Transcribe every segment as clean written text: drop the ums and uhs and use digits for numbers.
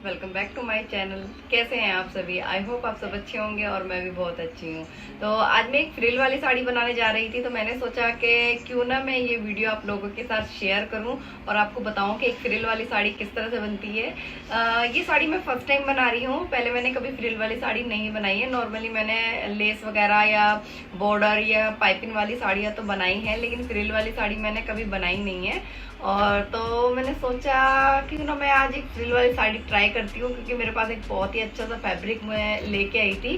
Welcome back to my channel. कैसे हैं आप सभी? आई होप आप सब अच्छे होंगे और मैं भी बहुत अच्छी हूँ। तो आज मैं एक फ्रिल वाली साड़ी बनाने जा रही थी, तो मैंने सोचा कि क्यों ना मैं ये वीडियो आप लोगों के साथ शेयर करूँ और आपको बताऊँ कि एक फ्रिल वाली साड़ी किस तरह से बनती है। ये साड़ी मैं फर्स्ट टाइम बना रही हूँ। पहले मैंने कभी फ्रिल वाली साड़ी नहीं बनाई है। नॉर्मली मैंने लेस वगैरह या बॉर्डर या पाइपिंग वाली साड़ियाँ तो बनाई हैं, लेकिन फ्रिल वाली साड़ी मैंने कभी बनाई नहीं है। और तो मैंने सोचा कि ना मैं आज एक फ्रिल वाली साड़ी ट्राई करती हूँ, क्योंकि मेरे पास एक बहुत ही अच्छा सा फैब्रिक मैं लेके आई थी।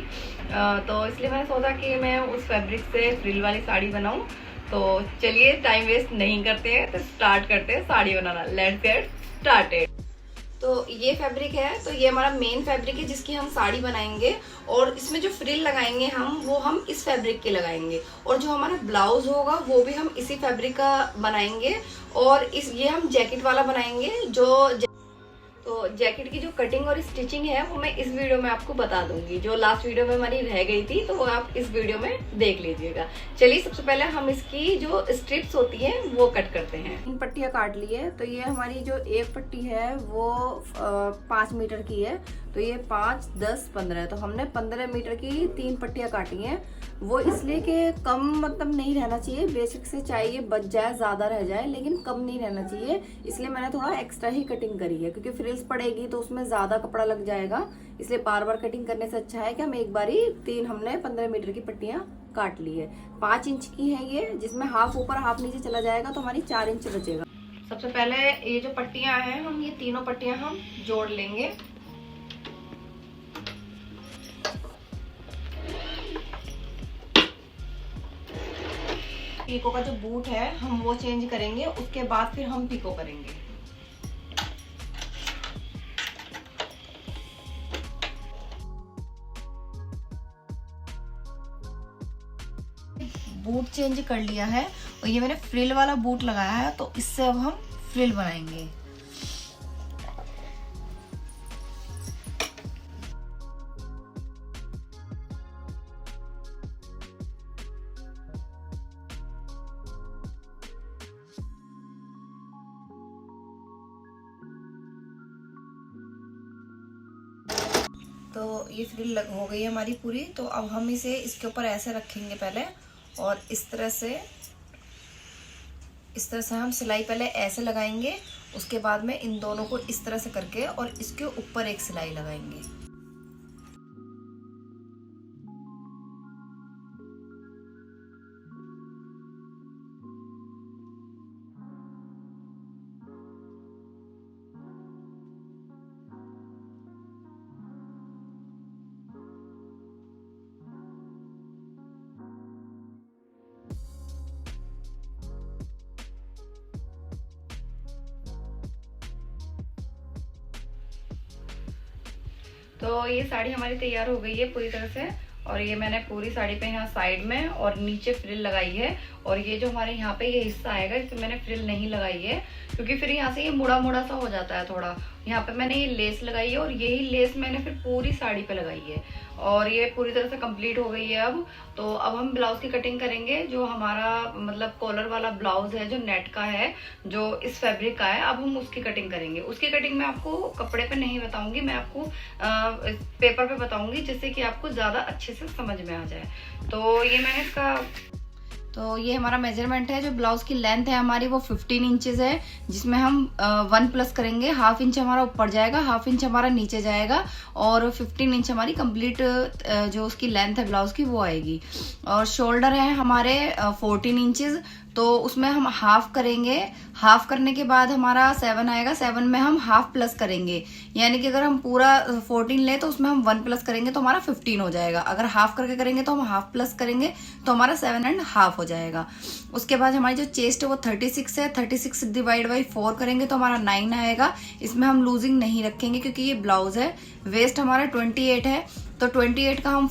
तो इसलिए मैंने सोचा कि मैं उस फैब्रिक से फ्रिल वाली साड़ी बनाऊँ। तो चलिए टाइम वेस्ट नहीं करते हैं, तो स्टार्ट करते हैं साड़ी बनाना। Let's get started. तो ये फैब्रिक है, तो ये हमारा मेन फैब्रिक है जिसकी हम साड़ी बनाएंगे। और इसमें जो फ्रिल लगाएंगे हम इस फैब्रिक के लगाएंगे। और जो हमारा ब्लाउज होगा वो भी हम इसी फैब्रिक का बनाएंगे। और ये हम जैकेट वाला बनाएंगे। तो जैकेट की जो कटिंग और स्टिचिंग है वो मैं इस वीडियो में आपको बता दूंगी। जो लास्ट वीडियो में हमारी रह गई थी, तो वो आप इस वीडियो में देख लीजिएगा। चलिए सबसे पहले हम इसकी जो स्ट्रिप्स होती हैं वो कट करते हैं। 3 पट्टियां काट ली है। तो ये हमारी जो एक पट्टी है वो 5 मीटर की है। तो ये 5, 10, 15, तो हमने 15 मीटर की 3 पट्टियां काटी हैं। वो इसलिए कि कम मतलब नहीं रहना चाहिए, बेसिक से चाहिए बच जाए, ज्यादा रह जाए लेकिन कम नहीं रहना चाहिए। इसलिए मैंने थोड़ा एक्स्ट्रा ही कटिंग करी है, क्योंकि फ्रिल्स पड़ेगी तो उसमें ज्यादा कपड़ा लग जाएगा। इसलिए बार बार कटिंग करने से अच्छा है कि हम एक बारी हमने 15 मीटर की पट्टियां काट ली है। 5 इंच की है ये, जिसमें हाफ ऊपर हाफ नीचे चला जाएगा, तो हमारी 4 इंच बचेगा। सबसे पहले ये जो पट्टियां हैं, हम ये तीनों पट्टियां हम जोड़ लेंगे। पीको का जो बूट है हम वो चेंज करेंगे, उसके बाद फिर हम पीको करेंगे। बूट चेंज कर लिया है और ये मैंने फ्रिल वाला बूट लगाया है, तो इससे अब हम फ्रिल बनाएंगे। तो ये फ्रिल हो गई है हमारी पूरी। तो अब हम इसे इसके ऊपर ऐसे रखेंगे पहले, और इस तरह से हम सिलाई पहले ऐसे लगाएंगे। उसके बाद में इन दोनों को इस तरह से करके और इसके ऊपर एक सिलाई लगाएंगे। तो ये साड़ी हमारी तैयार हो गई है पूरी तरह से। और ये मैंने पूरी साड़ी पे यहाँ साइड में और नीचे फ्रिल लगाई है। और ये जो हमारे यहाँ पे ये हिस्सा आएगा, इसमें मैंने फ्रिल नहीं लगाई है, क्योंकि फिर यहाँ से ये मुड़ा मुड़ा सा हो जाता है थोड़ा। यहाँ पे मैंने ये लेस लगाई है, और यही लेस मैंने फिर पूरी साड़ी पे लगाई है। और ये पूरी तरह से कंप्लीट हो गई है अब। तो अब हम ब्लाउज की कटिंग करेंगे। जो हमारा मतलब कॉलर वाला ब्लाउज है, जो नेट का है, जो इस फैब्रिक का है, अब हम उसकी कटिंग करेंगे। उसकी कटिंग मैं आपको कपड़े पे नहीं बताऊंगी, मैं आपको पेपर पे बताऊंगी, जिससे कि आपको ज्यादा अच्छे से समझ में आ जाए। तो ये मैंने इसका ये हमारा मेजरमेंट है। जो ब्लाउज की लेंथ है हमारी वो 15 इंचेस है, जिसमें हम 1 प्लस करेंगे। हाफ इंच हमारा ऊपर जाएगा, हाफ इंच हमारा नीचे जाएगा, और 15 इंच हमारी कंप्लीट जो उसकी लेंथ है ब्लाउज की वो आएगी। और शोल्डर है हमारे 14 इंचेस, तो उसमें हम हाफ करेंगे। हाफ करने के बाद हमारा 7 आएगा, 7 में हम हाफ प्लस करेंगे। यानी कि अगर हम पूरा 14 ले तो उसमें हम 1 प्लस करेंगे तो हमारा 15 हो जाएगा। अगर हाफ करके करेंगे तो हम हाफ प्लस करेंगे तो हमारा 7.5 हो जाएगा। उसके बाद हमारी जो चेस्ट है वो 36 है, 36 डिवाइड बाई 4 करेंगे तो हमारा 9 आएगा। इसमें हम लूजिंग नहीं रखेंगे क्योंकि ये ब्लाउज है। वेस्ट हमारा 28 है, तो 28 का हम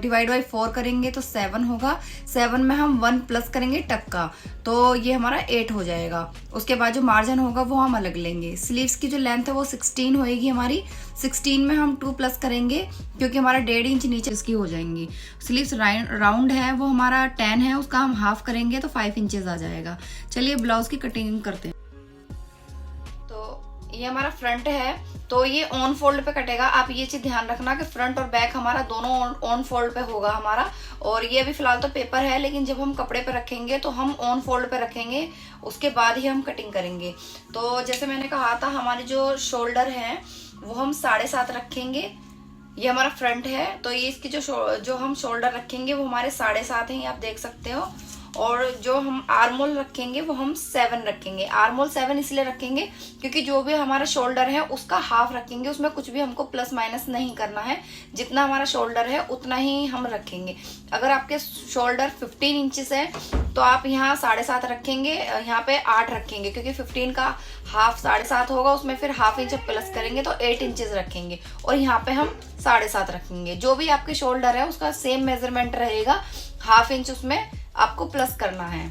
डिवाइड बाई 4 करेंगे तो 7 होगा। 7 में हम 1 प्लस करेंगे टक का, तो ये हमारा 8 हो जाएगा। उसके बाद जो मार्जिन होगा वो हम अलग लेंगे। स्लीव्स की जो लेंथ है वो 16 होएगी हमारी। 16 में हम 2 प्लस करेंगे, क्योंकि हमारा 1.5 इंच नीचे इसकी हो जाएंगी। स्लीव्स राउंड है, वो हमारा 10 है, उसका हम हाफ करेंगे तो 5 इंचेस आ जाएगा। चलिए ब्लाउज की कटिंग करते हैं। तो ये हमारा फ्रंट है, तो ये ऑन फोल्ड पे कटेगा। आप ये चीज ध्यान रखना कि फ्रंट और बैक हमारा दोनों ऑन फोल्ड पे होगा हमारा। और ये अभी फिलहाल तो पेपर है, लेकिन जब हम कपड़े पे रखेंगे तो हम ऑन फोल्ड पे रखेंगे, उसके बाद ही हम कटिंग करेंगे। तो जैसे मैंने कहा था, हमारे जो शोल्डर है वो हम 7.5 रखेंगे। ये हमारा फ्रंट है, तो ये इसकी जो हम शोल्डर रखेंगे वो हमारे 7.5 हैं, आप देख सकते हो। और जो हम आर्मोल रखेंगे वो हम 7 रखेंगे। आर्मोल 7 इसलिए रखेंगे क्योंकि जो भी हमारा शोल्डर है उसका हाफ रखेंगे, उसमें कुछ भी हमको प्लस माइनस नहीं करना है। जितना हमारा शोल्डर है उतना ही हम रखेंगे। अगर आपके शोल्डर 15 इंचेस है तो आप यहाँ 7.5 रखेंगे, यहाँ पे 8 रखेंगे, क्योंकि 15 का हाफ 7.5 होगा, उसमें फिर हाफ इंच प्लस करेंगे तो 8 इंचेस रखेंगे। और यहाँ पे हम 7.5 रखेंगे। जो भी आपके शोल्डर है उसका सेम मेजरमेंट रहेगा, हाफ इंच उसमें आपको प्लस करना है।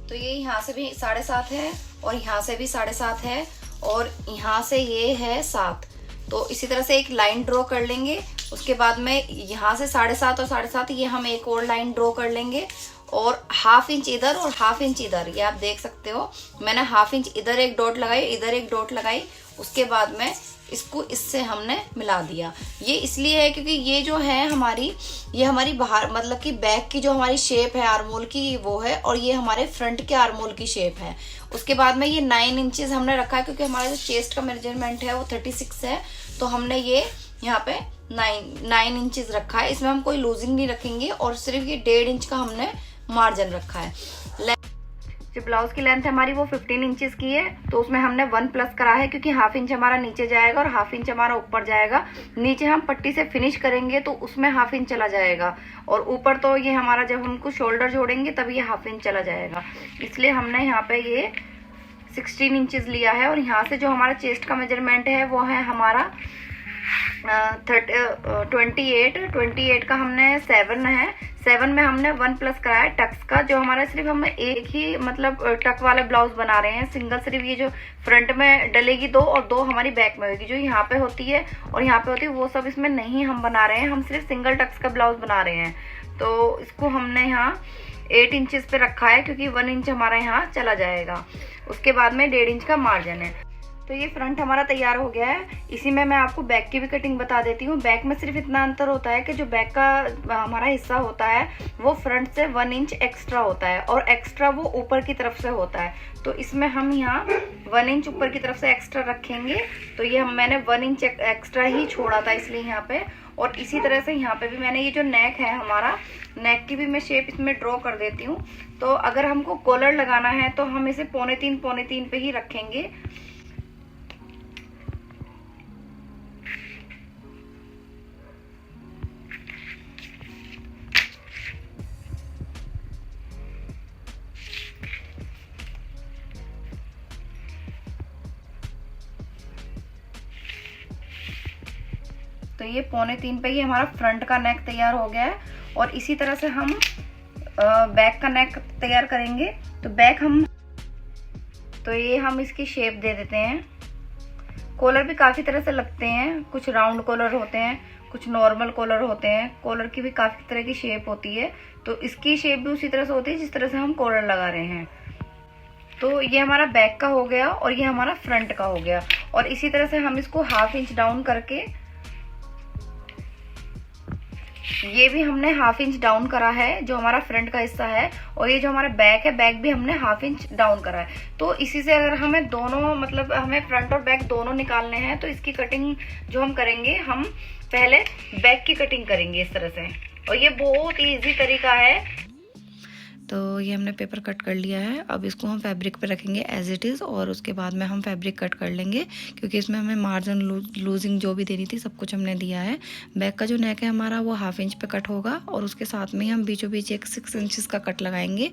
तो ये यहाँ से भी 7.5 है और यहाँ से भी 7.5 है और यहाँ से ये है 7। तो इसी तरह से एक लाइन ड्रॉ कर लेंगे। उसके बाद में यहाँ से 7.5 और 7.5 ये हम एक और लाइन ड्रॉ कर लेंगे और हाफ इंच इधर और हाफ इंच इधर। ये आप देख सकते हो, मैंने हाफ इंच इधर एक डॉट लगाई, इधर एक डॉट लगाई। उसके बाद में इसको इससे हमने मिला दिया। ये इसलिए है क्योंकि ये जो है ये हमारी बाहर मतलब कि बैक की जो हमारी शेप है आर्मोल की वो है, और ये हमारे फ्रंट के आर्मोल की शेप है। उसके बाद में ये 9 इंचेस हमने रखा है क्योंकि हमारा जो चेस्ट का मेजरमेंट है वो 36 है, तो हमने ये यहाँ पे 9 इंचेस रखा है। इसमें हम कोई लूजिंग नहीं रखेंगे और सिर्फ ये 1.5 इंच का हमने मार्जिन रखा है। जो ब्लाउज की लेंथ है हमारी वो 15 इंचेस की है, तो उसमें हमने 1 प्लस करा है क्योंकि हाफ इंच हमारा नीचे जाएगा और हाफ इंच हमारा ऊपर जाएगा। नीचे हम पट्टी से फिनिश करेंगे तो उसमें हाफ इंच चला जाएगा, और ऊपर तो ये हमारा जब हमको शोल्डर जोड़ेंगे तब ये हाफ इंच चला जाएगा। इसलिए हमने यहाँ पे ये 16 इंचेस लिया है। और यहाँ से जो हमारा चेस्ट का मेजरमेंट है वो है हमारा 28 का हमने 7 है। 7 में हमने 1 प्लस कराया है टक्स का। जो हमारा सिर्फ हम एक ही मतलब टक वाला ब्लाउज बना रहे हैं, सिंगल सिर्फ ये जो फ्रंट में डलेगी 2 और 2 हमारी बैक में होगी। जो यहाँ पे होती है और यहाँ पे होती है वो सब इसमें नहीं हम बना रहे हैं, हम सिर्फ सिंगल टक्स का ब्लाउज बना रहे हैं। तो इसको हमने यहाँ 8 इंचेस पे रखा है क्योंकि 1 इंच हमारा यहाँ चला जाएगा। उसके बाद में 1.5 इंच का मार्जिन है। तो ये फ्रंट हमारा तैयार हो गया है। इसी में मैं आपको बैक की भी कटिंग बता देती हूँ। बैक में सिर्फ इतना अंतर होता है कि जो बैक का हमारा हिस्सा होता है वो फ्रंट से 1 इंच एक्स्ट्रा होता है, और एक्स्ट्रा वो ऊपर की तरफ से होता है। तो इसमें हम यहाँ 1 इंच ऊपर की तरफ से एक्स्ट्रा रखेंगे। तो ये मैंने 1 इंच एक्स्ट्रा ही छोड़ा था इसलिए यहाँ पे। और इसी तरह से यहाँ पे भी मैंने ये जो नेक है हमारा, नेक की भी मैं शेप इसमें ड्रॉ कर देती हूँ। तो अगर हमको कॉलर लगाना है तो हम इसे 3.25 पे ही रखेंगे। तो ये 2.25 पे ही हमारा फ्रंट का नेक तैयार हो गया है। और इसी तरह से हम बैक का नेक तैयार करेंगे। तो बैक तो ये हम इसकी शेप दे देते हैं। कॉलर भी काफ़ी तरह से लगते हैं, कुछ राउंड कॉलर होते हैं, कुछ नॉर्मल कॉलर होते हैं। कॉलर की भी काफ़ी तरह की शेप होती है, तो इसकी शेप भी उसी तरह से होती है जिस तरह से हम कॉलर लगा रहे हैं। तो ये हमारा बैक का हो गया और ये हमारा फ्रंट का हो गया। और इसी तरह से हम इसको हाफ इंच डाउन करके, ये भी हमने हाफ इंच डाउन करा है जो हमारा फ्रंट का हिस्सा है, और ये जो हमारा बैक है, बैक भी हमने हाफ इंच डाउन करा है। तो इसी से अगर हमें दोनों मतलब हमें फ्रंट और बैक दोनों निकालने हैं, तो इसकी कटिंग जो हम करेंगे, हम पहले बैक की कटिंग करेंगे इस तरह से। और ये बहुत इजी तरीका है। तो ये हमने पेपर कट कर लिया है। अब इसको हम फैब्रिक पे रखेंगे एज इट इज़, और उसके बाद में हम फैब्रिक कट कर लेंगे क्योंकि इसमें हमें मार्जिन लूजिंग जो भी देनी थी सब कुछ हमने दिया है। बैक का जो नेक है हमारा वो हाफ इंच पे कट होगा, और उसके साथ में हम बीचों बीच एक 6 इंचेस का कट लगाएंगे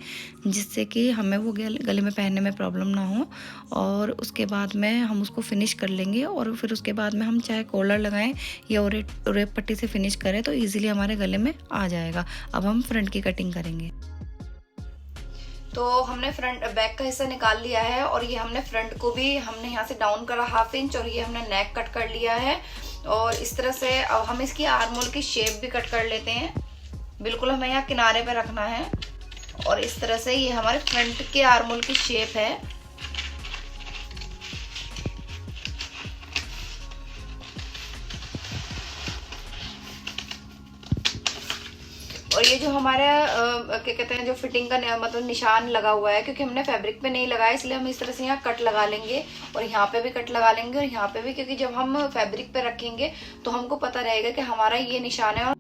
जिससे कि हमें वो गले में पहनने में प्रॉब्लम ना हो। और उसके बाद में हम उसको फिनिश कर लेंगे, और फिर उसके बाद में हम चाहे कॉलर लगाएं या ओरेप पट्टी से फिनिश करें तो ईजिली हमारे गले में आ जाएगा। अब हम फ्रंट की कटिंग करेंगे। तो हमने बैक का हिस्सा निकाल लिया है, और ये हमने फ्रंट को भी हमने यहाँ से डाउन करा हाफ इंच, और ये हमने नेक कट कर लिया है। और इस तरह से अब हम इसकी आर्मोल की शेप भी कट कर लेते हैं। बिल्कुल हमें यहाँ किनारे पे रखना है, और इस तरह से ये हमारे फ्रंट के आर्मोल की शेप है। और ये जो हमारा क्या कहते हैं, जो फिटिंग का मतलब निशान लगा हुआ है, क्योंकि हमने फैब्रिक पे नहीं लगाया इसलिए हम इस तरह से यहाँ कट लगा लेंगे और यहाँ पे भी कट लगा लेंगे और यहाँ पे भी, क्योंकि जब हम फैब्रिक पे रखेंगे तो हमको पता रहेगा कि हमारा ये निशान है।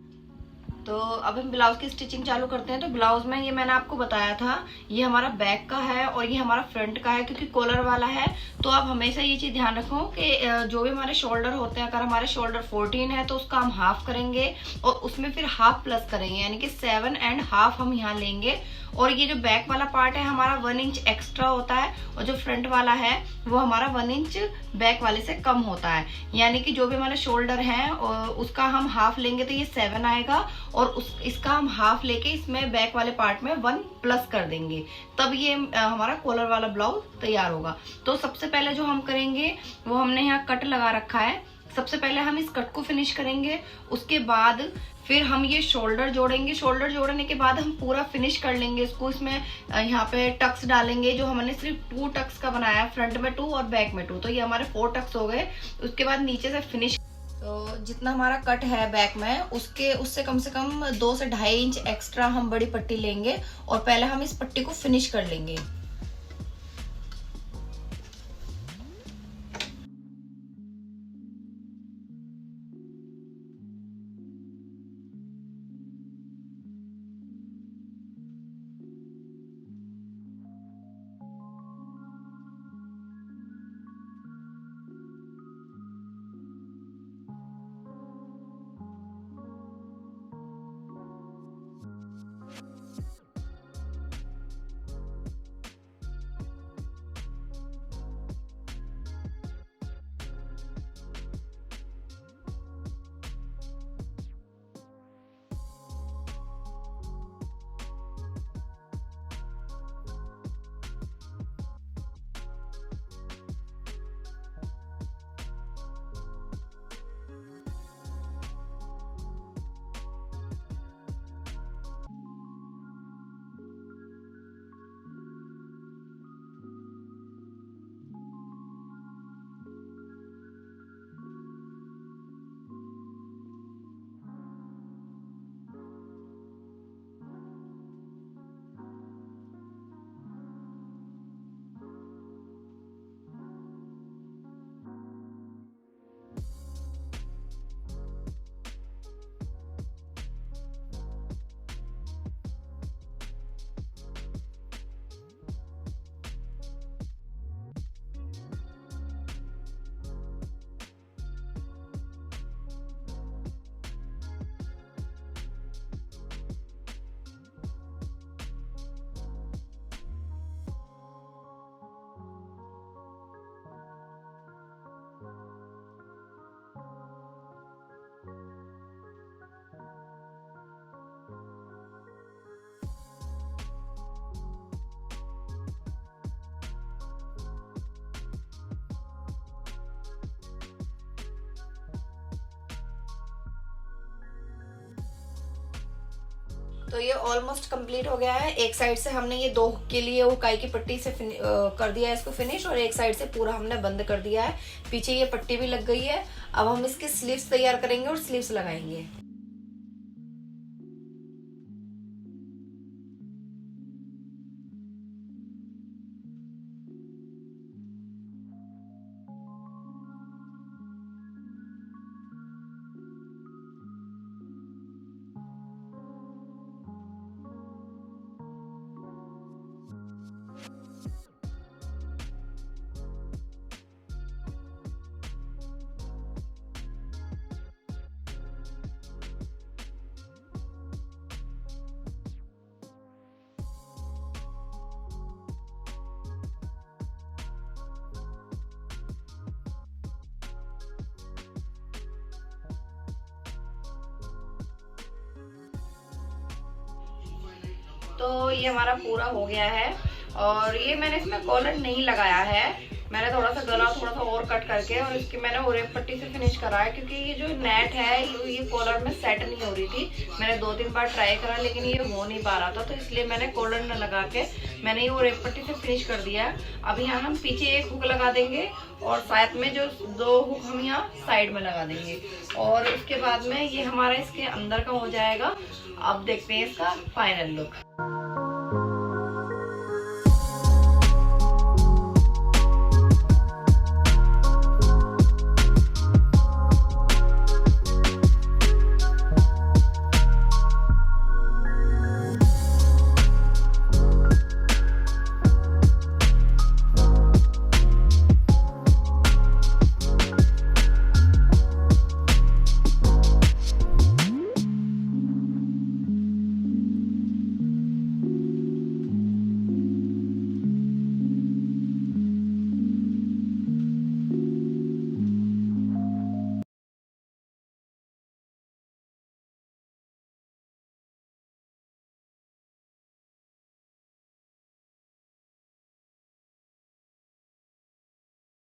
तो अब हम ब्लाउज की स्टिचिंग चालू करते हैं। तो ब्लाउज में ये मैंने आपको बताया था, ये हमारा बैक का है और ये हमारा फ्रंट का है, क्योंकि कॉलर वाला है। तो आप हमेशा ये चीज ध्यान रखो कि जो भी हमारे शोल्डर होते हैं, अगर हमारे शोल्डर 14 है तो उसका हम हाफ करेंगे और उसमें फिर हाफ प्लस करेंगे, यानी कि 7.5 हम यहाँ लेंगे। और ये जो बैक वाला पार्ट है हमारा 1 इंच एक्स्ट्रा होता है और जो फ्रंट वाला है वो हमारा 1 इंच बैक वाले से कम होता है, यानी कि जो भी हमारे शोल्डर है उसका हम हाफ लेंगे तो ये 7 आएगा और इसका हम हाफ लेके इसमें बैक वाले पार्ट में 1 प्लस कर देंगे, तब ये हमारा कॉलर वाला ब्लाउज तैयार होगा। तो सबसे पहले जो हम करेंगे वो हमने यहाँ कट लगा रखा है, सबसे पहले हम इस कट को फिनिश करेंगे, उसके बाद फिर हम ये शोल्डर जोड़ेंगे। शोल्डर जोड़ने के बाद हम पूरा फिनिश कर लेंगे इसको। इसमें यहाँ पे टक्स डालेंगे, जो हमने सिर्फ 2 टक्स का बनाया है, फ्रंट में 2 और बैक में 2, तो ये हमारे 4 टक्स हो गए। उसके बाद नीचे से फिनिश, तो जितना हमारा कट है बैक में उससे कम से कम 2 से 2.5 इंच एक्स्ट्रा हम बड़ी पट्टी लेंगे और पहले हम इस पट्टी को फिनिश कर लेंगे। तो ये ऑलमोस्ट कंप्लीट हो गया है। एक साइड से हमने ये 2 के लिए वो काई की पट्टी से कर दिया है इसको फिनिश, और एक साइड से पूरा हमने बंद कर दिया है। पीछे ये पट्टी भी लग गई है। अब हम इसकी स्लीव्स तैयार करेंगे और स्लीव्स लगाएंगे। तो ये हमारा पूरा हो गया है और ये मैंने इसमें कॉलर नहीं लगाया है, मैंने थोड़ा सा गला थोड़ा सा और कट करके और इसकी मैंने ओरेप पट्टी से फिनिश करा है, क्योंकि ये जो नेट है ये कॉलर में सेट नहीं हो रही थी। मैंने 2-3 बार ट्राई करा लेकिन ये हो नहीं पा रहा था, तो इसलिए मैंने कॉलर न लगा के मैंने ये ओरेप पट्टी से फिनिश कर दिया है। अब यहाँ हम पीछे एक हुक लगा देंगे और साथ में जो 2 हुक हम यहाँ साइड में लगा देंगे, और उसके बाद में ये हमारा इसके अंदर का हो जाएगा। अब देखते हैं इसका फाइनल लुक।